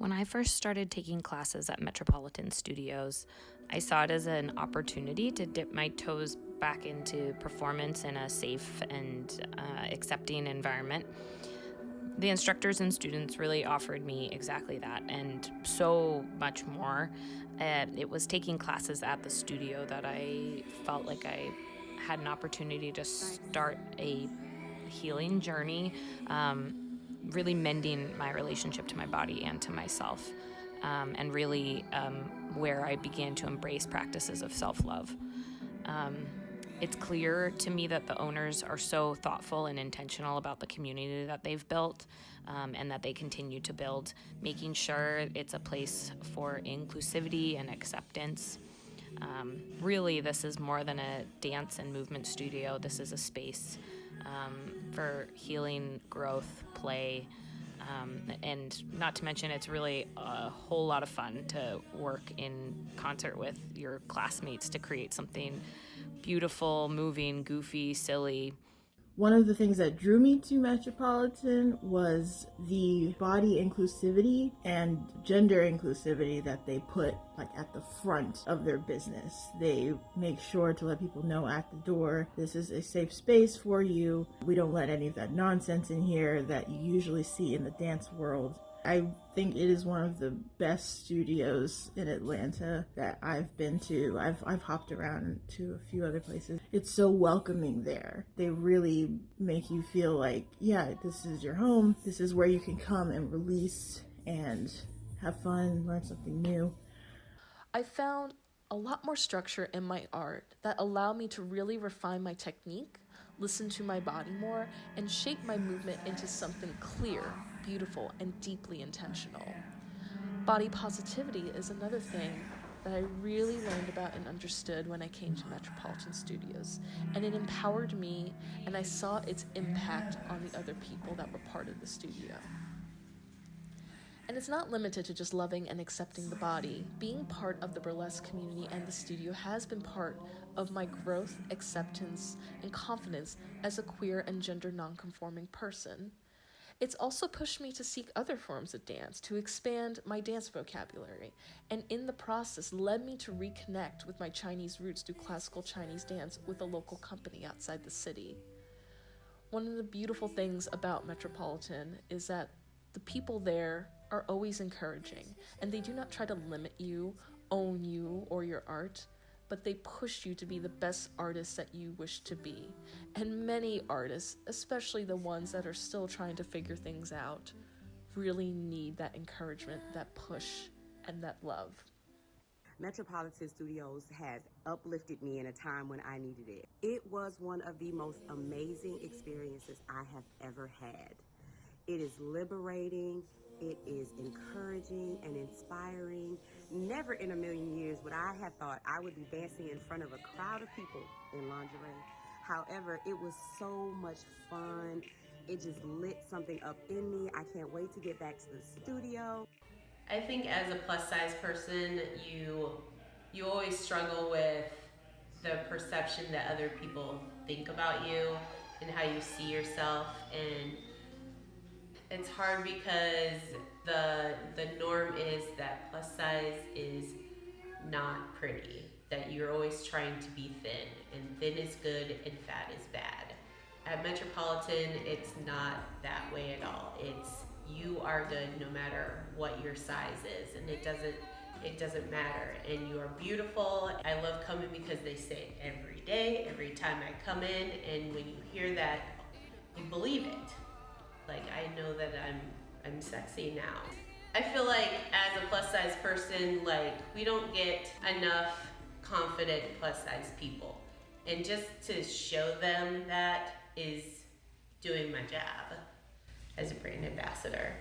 When I first started taking classes at Metropolitan Studios, I saw it as an opportunity to dip my toes back into performance in a safe and accepting environment. The instructors and students really offered me exactly that and so much more. It was taking classes at the studio that I felt like I had an opportunity to start a healing journey, really mending my relationship to my body and to myself, and really where I began to embrace practices of self-love. It's clear to me that the owners are so thoughtful and intentional about the community that they've built, and that they continue to build, making sure it's a place for inclusivity and acceptance. Really, this is more than a dance and movement studio. This is a space for healing, growth, play, and not to mention it's really a whole lot of fun to work in concert with your classmates to create something beautiful, moving, goofy, silly. One of the things that drew me to Metropolitan was the body inclusivity and gender inclusivity that they put at the front of their business. They make sure to let people know at the door, this is a safe space for you. We don't let any of that nonsense in here that you usually see in the dance world. I think it is one of the best studios in Atlanta that I've been to. I've hopped around to a few other places. It's so welcoming there. They really make you feel like, yeah, this is your home. This is where you can come and release and have fun, learn something new. I found a lot more structure in my art that allowed me to really refine my technique, listen to my body more, and shape my movement into something clear, beautiful, and deeply intentional. Body positivity is another thing that I really learned about and understood when I came to Metropolitan Studios, and it empowered me, and I saw its impact on the other people that were part of the studio. And it's not limited to just loving and accepting the body. Being part of the burlesque community and the studio has been part of my growth, acceptance, and confidence as a queer and gender nonconforming person. It's also pushed me to seek other forms of dance, to expand my dance vocabulary, and in the process led me to reconnect with my Chinese roots through classical Chinese dance with a local company outside the city. One of the beautiful things about Metropolitan is that the people there are always encouraging, and they do not try to limit you, own you, or your art, but they push you to be the best artist that you wish to be. And many artists, especially the ones that are still trying to figure things out, really need that encouragement, that push, and that love. Metropolitan Studios has uplifted me in a time when I needed it. It was one of the most amazing experiences I have ever had. It is liberating, it is encouraging and inspiring. Never in a million years would I have thought I would be dancing in front of a crowd of people in lingerie. However, it was so much fun. It just lit something up in me. I can't wait to get back to the studio. I think as a plus size person, you always struggle with the perception that other people think about you and how you see yourself, and it's hard because the norm is that plus size is not pretty, that you're always trying to be thin, and thin is good and fat is bad. At Metropolitan, it's not that way at all. It's you are good no matter what your size is, and it doesn't matter, and you are beautiful. I love coming because they say it every day, every time I come in, and when you hear that, you believe it. Like, I know that I'm sexy now. I feel like as a plus size person, like, we don't get enough confident plus size people. And just to show them that is doing my job as a brand ambassador.